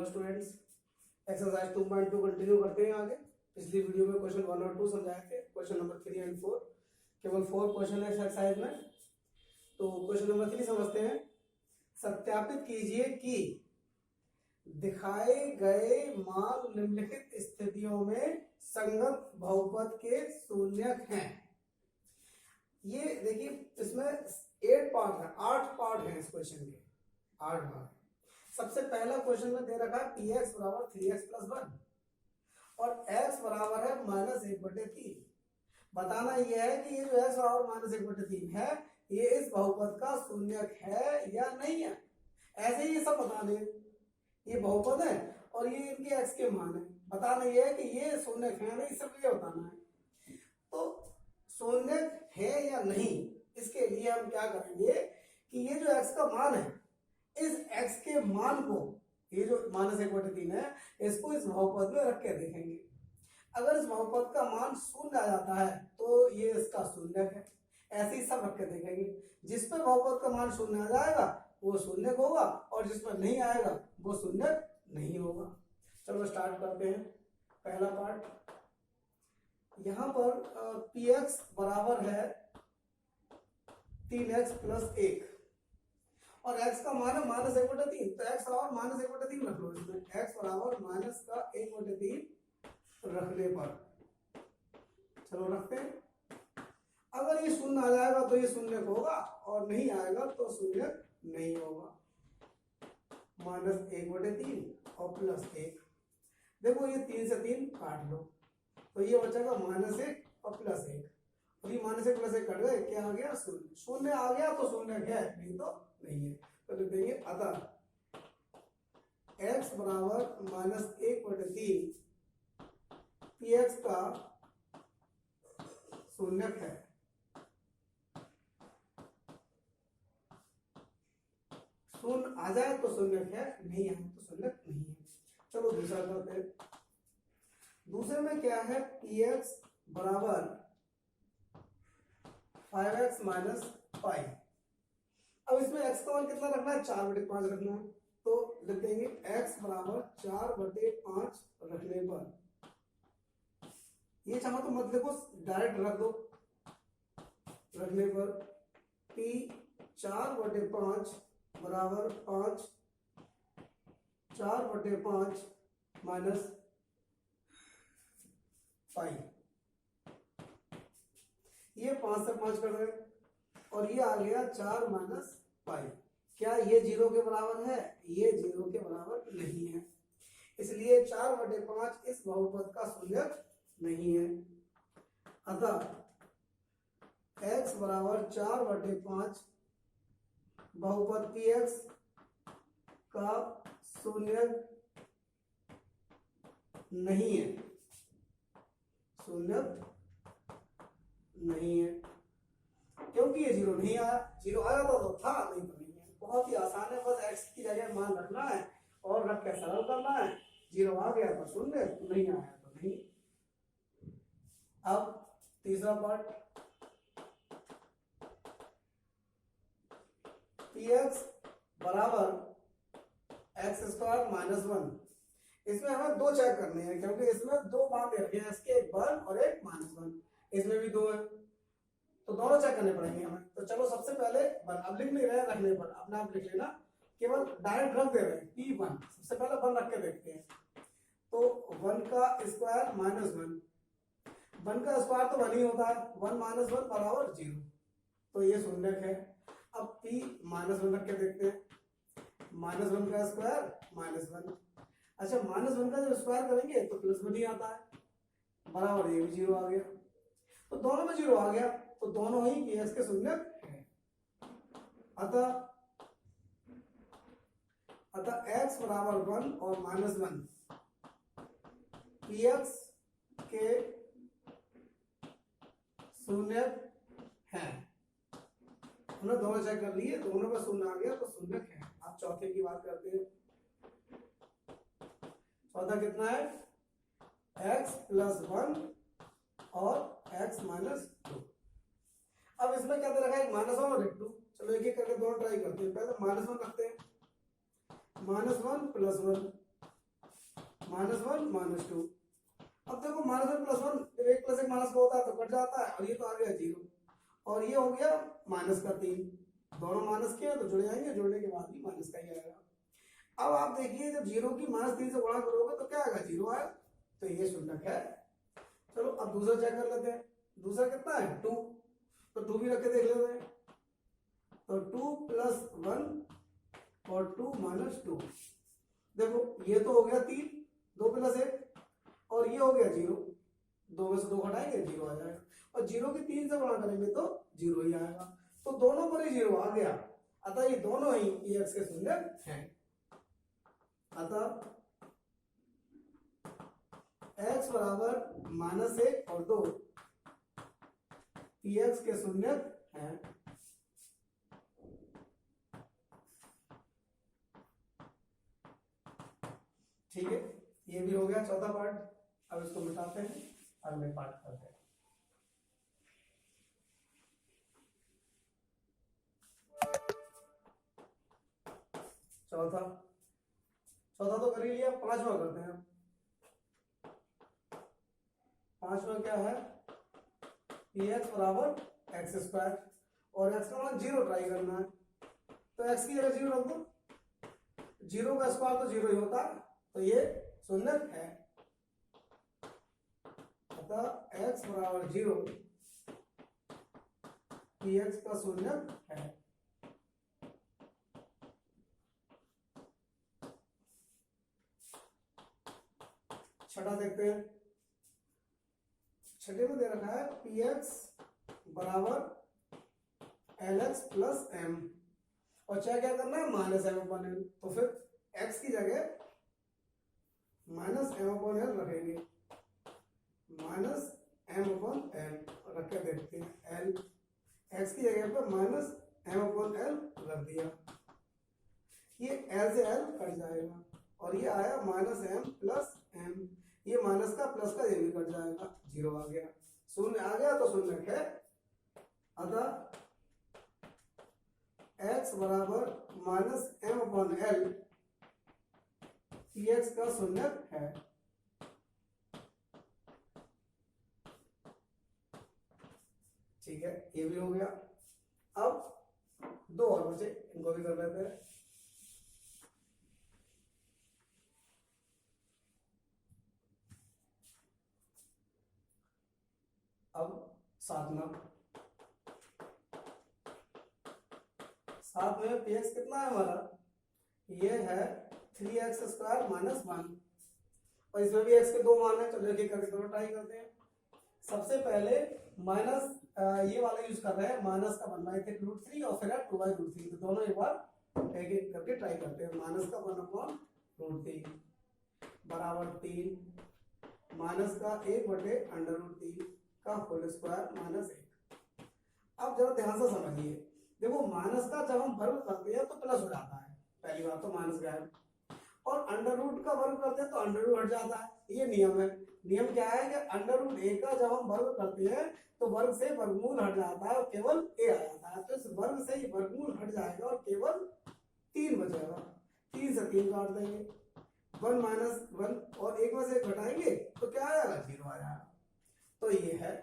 Hello students, exercise 2.2 continue करते हैं आगे। पिछली वीडियो में क्वेश्चन 1 और 2 समझाए थे, क्वेश्चन नंबर 3 एंड 4। केवल 4 क्वेश्चन है एक्सरसाइज में। तो क्वेश्चन नंबर 3 समझते हैं। सत्यापित कीजिए कि दिखाए गए मान निम्नलिखित स्थितियों में संगत बहुपद के शून्यक हैं। ये देखिए, इसमें 8 पार्ट है, 8 पार्ट है इस क्वेश्चन के, 8 भाग। सबसे पहला क्वेश्चन में दे रखा है px बराबर 3x प्लस 1 और x बराबर है -1/3। बताना यह है कि ये जो x बराबर -1/3 है, ये इस बहुपद का शून्यक है या नहीं है। ऐसे ही ये सब बताने, ये बहुपद है और ये इनके x के मान है। बताना यह है कि ये शून्यक है नहीं, सिर्फ ये बताना है। तो शून्यक है या नहीं, इसके लिए हम क्या करेंगे कि ये जो x का मान है, इस x के मान को, ये जो -1/3 है, इसको इस बहुपद में रख के देखेंगे। अगर इस बहुपद का मान 0 आ जाता है तो ये इसका शून्यक है। ऐसे ही सब रख के देखेंगे। जिस पर बहुपद का मान 0 आ जाएगा वो शून्यक होगा और जिस पर नहीं आएगा वो शून्यक नहीं होगा। चलो स्टार्ट करते हैं। पहला पार्ट, यहां पर px बराबर है 3x प्लस 1 और x का मान है -1/3, तो x बराबर -1/3 रख लो। इसमें x बराबर -1/3 रखने पर, चलो रखते हैं। अगर ये 0 आ जाएगा तो ये शून्यक होगा और नहीं आएगा तो शून्यक नहीं होगा। -1/3 और +1, देखो ये 3 से 3 काट लो तो ये बचेगा -1 और +1, और ये -1 +1 कट गए, क्या आ गया? 0। 0 आ गया तो शून्यक है, नहीं तो नहीं है। तो लिख देंगे अतः x बराबर -1/3 px का शून्यक है। शून्य आ जाए तो शून्यक है, नहीं आए तो शून्यक नहीं है। चलो दूसरा करते हैं। दूसरे में क्या है? px बराबर 5x - 5। अब इसमें x का मान कितना रखना है? 4/5 रखना है। तो लिख देंगे x बराबर 4/5 रखने पर, ये चाहो तो मत लिखो, डायरेक्ट रख दो। रखने पर p 4/5 बराबर 5, 4/5 माइनस 5। ये 5 से 5 कर रहे और ये आ गया 4 - 5। क्या ये 0 के बराबर है? ये 0 के बराबर नहीं है, इसलिए 4/5 इस बहुपद का शून्यक नहीं है। अतः x बराबर 4/5 बहुपद px का शून्यक नहीं है, शून्यक नहीं है। क्योंकि ये 0 नहीं आया। 0 आया तो था, नहीं तो नहीं है। बहुत ही आसान है, बस x की जगह मान रखना है और रख के सरल करना है। 0 आ गया तो शून्य, नहीं आया तो नहीं। अब तीसरा पार्ट, px बराबर x² - 1। इसमें हमें 2 चेक करने हैं क्योंकि इसमें 2 मान दे रखे हैं, इसके एक 1 और एक -1। इसमें भी 2 है तो दोनों चेक करने पड़ेंगे हमें। तो चलो सबसे पहले 1, अब लिख नहीं रहे रखने पर, अपना आप लिख लेना, केवल डायरेक्ट रख दे रहे हैं p1। सबसे पहले 1 रख के देखते हैं। तो 1 का स्क्वायर -1, 1 का स्क्वायर तो 1 ही होता है, 1 - 1 बराबर 0, तो ये शून्यक है। अब p -1 रख के देखते हैं, -1 का स्क्वायर -1। अच्छा, -1 का जब स्क्वायर करेंगे तो +1 ही आता है, बराबर ये भी 0 आ गया। तो दोनों में 0 आ गया तो दोनों ही px के शून्यक है। अतः x बराबर 1 और -1 px के शून्यक है। हमने दोनों चेक कर लिए, दोनों का 0 आ गया तो शून्यक है। अब चौथे की बात करते हैं। चौथा कितना है? x + 1 और x - 2। अब इसमें क्या दे रखा है? -1 और 2। चलो एक एक करके दोनों ट्राई करते हैं। पहले -1 रखते हैं, -1 + 1 -1 -2। अब देखो -1 + 1, जब 1 + 1 माइनस का होता है तो कट जाता है, और ये तो आ गया 0, और ये हो गया -3। दोनों माइनस के हैं तो जुड़ जाएंगे, जुड़ने के बाद भी माइनस का ही आएगा। अब आप देखिए जब 0 की -3 से गुणा करोगे तो क्या आएगा, 0 आएगा, तो ये शून्यक है। चलो अब दूसरा चेक कर लेते हैं। दूसरा कितना है, 2, तो 2 भी रख के देख लेते हैं। तो 2 + 1 और 2 - 2, देखो ये तो हो गया 3, 2 + 1, और ये हो गया 0, 2 में से 2 घटाएंगे 0 आ जाएगा, और 0 की 3 से गुणा करेंगे तो 0 ही आएगा, तो दोनों पर ही 0 आ गया। अतः ये दोनों ही ये x के शून्यक हैं। अतः x बराबर -1 और 2 px के शून्यक हैं। ठीक है, ये भी हो गया चौथा पार्ट। अब इसको मिटाते हैं, अगले पार्ट करते हैं। चौथा तो कर ही लिया, पांचवा करते हैं। पांचवा क्या है, px बराबर x², और x का मान 0 ट्राई करना है, तो x की जगह 0 रख दो, 0 का स्क्वायर तो 0 ही होता है, तो ये शून्यक है। अतः x बराबर 0 px का शून्यक है। छठा देखते हैं। छठे में दे रखा है px बराबर lx + m, और चाहे क्या करना है, -m/l, तो फिर x की जगह -m/l रखेंगे, -m/l रख के देखते हैं, l x की जगह पर -m/l रख दिया, ये l से l कट जाएगा, और ये आया -m + m, ये माइनस का प्लस का ये भी कट जाएगा, 0 आ गया, शून्य आ गया तो शून्यक है। अतः x बराबर -m/l px का शून्यक है। ठीक है, ये भी हो गया। अब 2 और बचे, इनको भी कर लेते हैं। अब सातवां px कितना है हमारा, ये है 3x² - 1, और इसमें भी x के 2 मान है, चलो एक करके दोनों ट्राई करते हैं। सबसे पहले माइनस ये वाला यूज कर रहे हैं, माइनस का 1/√3 और फिर 2/√3, तो दोनों एक बार एक एक करके ट्राई करते हैं। माइनस का 1/√3 बराबर 3, माइनस का 1/√3 का होल स्क्वायर -1। अब जरा ध्यान से समझिए, देखो माइनस का जब हम वर्ग करते हैं तो प्लस हो जाता है, पहली बात तो माइनस गायब, और अंडर रूट का वर्ग करते हैं तो अंडर रूट हट जाता है, ये नियम है। नियम क्या है कि √a का जब हम वर्ग करते हैं तो वर्ग से वर्गमूल हट जाता है और केवल a आ जाता है, तो इस वर्ग से ही वर्गमूल हट जाएगा और केवल 3 बचेगा, 3 से 3 काट देंगे, 1 - 1 और 1 में से 1 घटाएंगे तो क्या आ जाएगा, 0 आ जाएगा, तो ये है।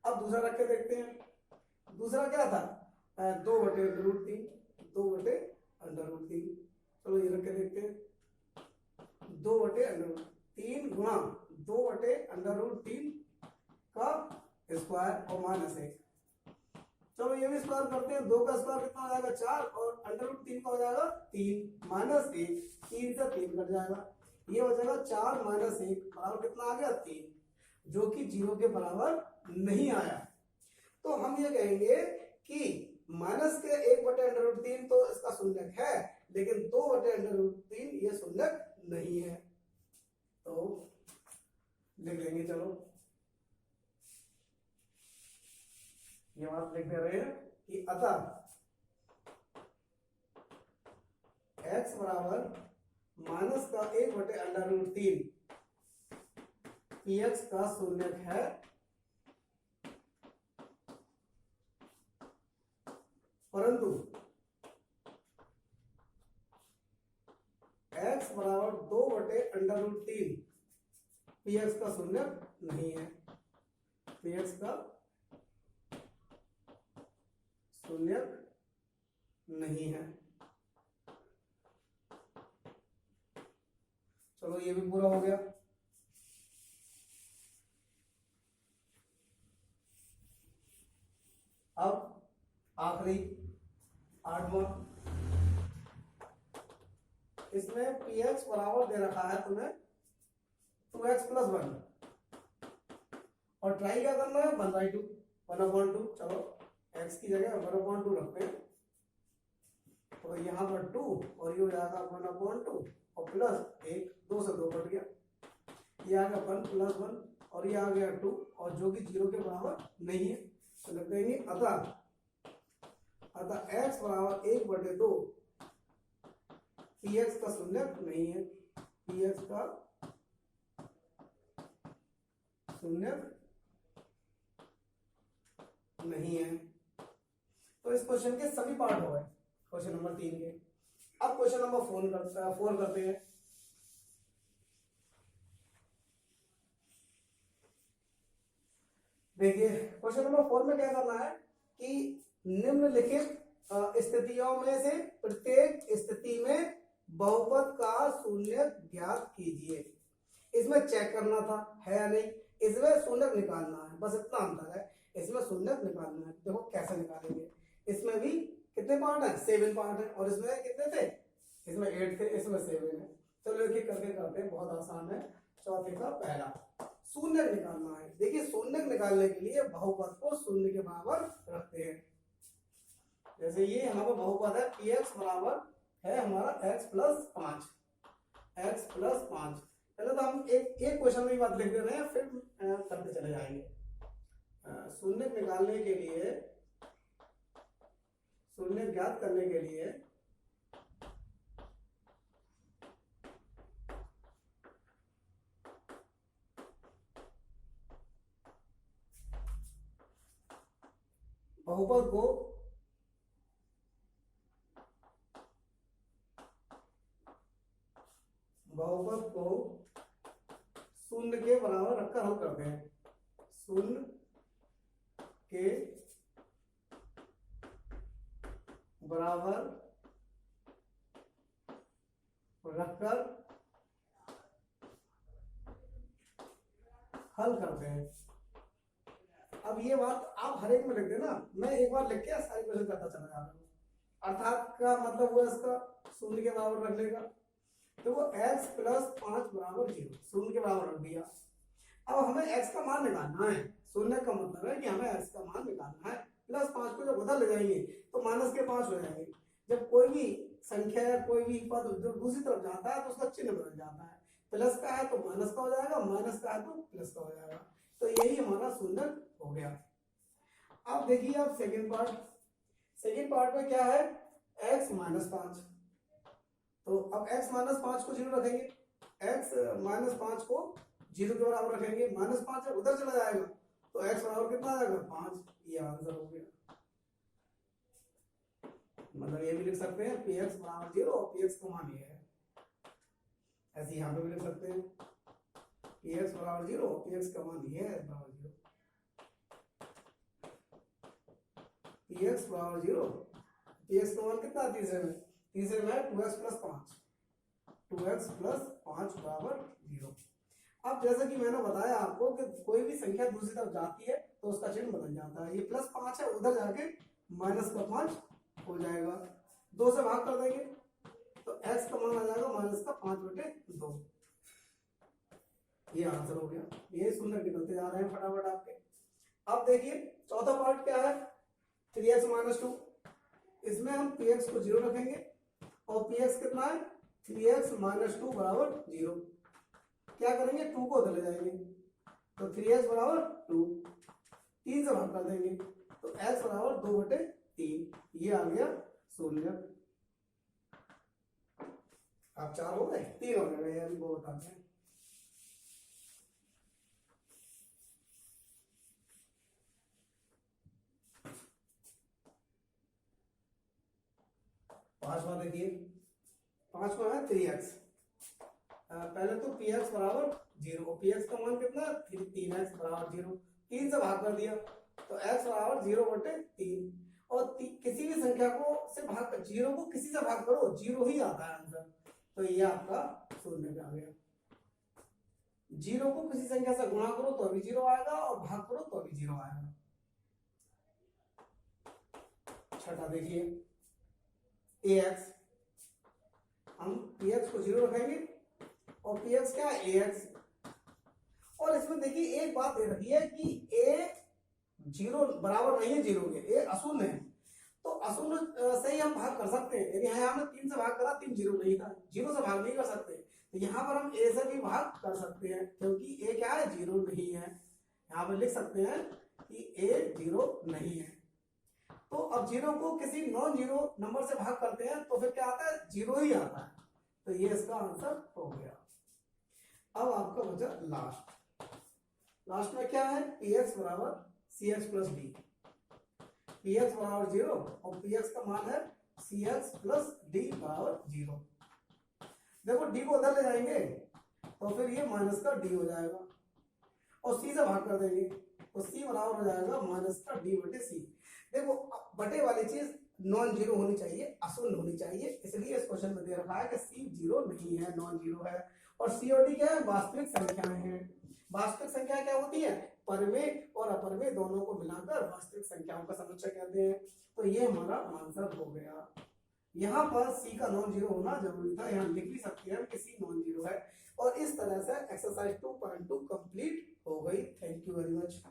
अब दूसरा रख के देखते हैं। दूसरा क्या था, 2/√3, 2/√3, चलो ये रख के देखते हैं, 2/√3 गुणा 2/√3 का स्क्वायर और -1। चलो ये भी स्क्वायर करते हैं, 2 का स्क्वायर कितना हो जाएगा, 4, और √3 का हो जाएगा 3, -1, 3 से 3 कट जाएगा, ये हो जाएगा 4 - 1 बराबर कितना आ गया, 3, जो कि 0 के बराबर नहीं आया। तो हम ये कहेंगे कि माइनस के 1/√3 तो इसका शून्यक है, लेकिन 2/√3 ये शून्यक नहीं है, तो लिख लेंगे। चलो ये बात लिख दे रहे हैं कि अतः x बराबर माइनस का 1/√3 px का शून्यक है, परंतु x बराबर 2/√3 पी एक्स का शून्य नहीं है, पी एक्स का शून्य नहीं है। चलो ये भी पूरा हो गया। अब आखिरी 8वां, इसमें पी एक्स बराबर दे रखा है तुम्हें 2x + 1 और ट्राई क्या करना है 1/2 1/2। चलो x की जगह 1/2 रखते हैं, तो यहाँ पर 2 और ये हो जाएगा 1/2 और प्लस 1, 2 से 2 कट गया, ये आ गया 1 + 1 और ये आ गया 2 और जो कि 0 के बराबर नहीं है, तो लिख देंगे अतः x बराबर 1/2 पी एक्स का शून्य नहीं है, पी एक्स का शून्य नहीं है। तो इस क्वेश्चन के सभी पार्ट हो गए क्वेश्चन नंबर 3 के। अब क्वेश्चन नंबर 4 करते हैं। देखिए क्वेश्चन नंबर 4 में क्या करना है कि निम्नलिखित स्थितियों में से प्रत्येक स्थिति में बहुपद का शून्य ज्ञात कीजिए। इसमें चेक करना था है या नहीं, इसमें शून्य निकालना है, बस इतना अंतर है, इसमें शून्य निकालना है। देखो कैसे निकालेंगे, इसमें भी कितने पार्ट है 7 पार्ट है और इसमें कितने थे, इसमें 8 थे, इसमें 7 है। चलो एक करके करते हैं, बहुत आसान है। चौथे का पहला शून्य निकालना है। देखिए शून्य निकालने के लिए बहुपद को शून्य के बराबर रखते हैं। जैसे ये यहाँ पर बहुपद है पी एक्स बराबर है हमारा x + 5, x + 5। पहले तो हम एक क्वेश्चन में बात लिख दे रहे हैं, फिर करते चले जाएंगे। शून्य निकालने के लिए, शून्य ज्ञात करने के लिए बहुपद को शून्य के बराबर रखकर हल करते हैं। शून्य के बराबर रखकर हल करते हैं। अब ये बात आप हर एक में लिख देना, मैं एक बार लिख के सारी क्वेश्चन करता चला जा रहा हूँ। अर्थात का मतलब हुआ इसका शून्य के बराबर रख लेगा, तो वो x + 5 = 0 शून्य के बराबर रख दिया। अब हमें x का मान निकालना है, शून्य का मतलब है कि हमें x का मान निकालना है। +5 को जब उधर ले जाएंगे तो -5 हो जाएंगे। जब कोई भी संख्या या कोई भी पद जो दूसरी तरफ जाता है तो उसका चिन्ह बदल जाता है, प्लस का है तो माइनस का हो जाएगा, माइनस का है तो प्लस का हो जाएगा। तो यही हमारा शून्य हो गया। अब देखिए आप सेकंड पार्ट में क्या है x - 5, तो अब x - 5 को 0 रखेंगे, x - 5 को 0 के बराबर रखेंगे, -5 जब उधर चला जाएगा तो x बराबर कितना आ जाएगा 5, ये आंसर हो गया। मतलब ये भी लिख सकते हैं पी एक्स बराबर 0 और पी एक्स का मान ये है, ऐसे यहाँ पे भी लिख सकते हैं पी एक्स बराबर 0 और पी एक्स का मान ये है बराबर 0, पी एक्स बराबर 0, पी एक्स का मान कितना है तीसरे में 2x + 5, 2x + 5 = 0। अब जैसा कि मैंने बताया आपको कि कोई भी संख्या दूसरी तरफ जाती है तो उसका चिन्ह बदल जाता है। ये +5 है, उधर जाके -5 हो जाएगा, 2 से भाग कर देंगे तो x का मान आ जाएगा -5/2। ये आंसर हो गया। ये शून्य निकलते जा रहे हैं फटाफट आपके। अब देखिए चौथा पार्ट क्या है 3x - 2, इसमें हम px को 0 रखेंगे और px कितना है 3x - 2 = 0। क्या करेंगे 2 को उधर ले जाएंगे तो 3x = 2, 3 से भाग कर देंगे तो x = 2/3, ये आ गया शून्य। आप 4 हो गए, 3 हो गए, अभी वो बताते हैं। पांचवा देखिए, पांचवा है 3x, पहले तो पी एक्स बराबर 0, पी एक्स का मान कितना, 3x बराबर 0, 3 से भाग कर दिया तो x बराबर 0/3, और किसी भी संख्या को से भाग, 0 को किसी से भाग करो 0 ही आता है आंसर, तो ये आपका शून्य पे आ गया। 0 को किसी संख्या से गुणा करो तो भी 0 आएगा और भाग करो तो भी 0 आएगा। छठा देखिए ax, हम px को 0 रखेंगे और px क्या है ax, और इसमें देखिए एक बात दे रखी है कि a 0 बराबर नहीं है 0 के, a अशून्य है, तो अशून्य से ही हम भाग कर सकते हैं। यदि यहाँ हमने 3 से भाग करा, 3 0 नहीं था, 0 से भाग नहीं कर सकते, तो यहाँ पर हम a से भी भाग कर सकते हैं, क्योंकि a क्या है 0 नहीं है। यहाँ पर लिख सकते हैं कि a 0 नहीं है। तो अब 0 को किसी नॉन जीरो नंबर से भाग करते हैं तो फिर क्या आता है, 0 ही आता है, तो ये इसका आंसर हो गया। अब आपका बचा लास्ट में क्या है, px बराबर cx प्लस डी, px बराबर 0 और px का मान है cx प्लस डी बराबर 0। देखो d को उधर ले जाएंगे तो फिर ये माइनस का d हो जाएगा, और c से भाग कर देंगे तो c बराबर हो जाएगा माइनस का d बटे c। देखो बटे वाली चीज नॉन जीरो होनी चाहिए, अशून्य होनी चाहिए, इसलिए इस क्वेश्चन में दे रखा है कि c 0 नहीं है, नॉन जीरो है, और c और d क्या है, वास्तविक संख्याएं हैं। वास्तविक संख्या क्या होती है, परमेय और अपरमेय दोनों को मिलाकर वास्तविक संख्याओं का समुच्चय कहते हैं। तो ये हमारा आंसर हो गया। यहाँ पर c का नॉन जीरो होना जरूरी था, यहाँ लिख भी सकते हैं कि c नॉन जीरो है। और इस तरह से एक्सरसाइज 2.2 कंप्लीट हो गई। Thank you very much.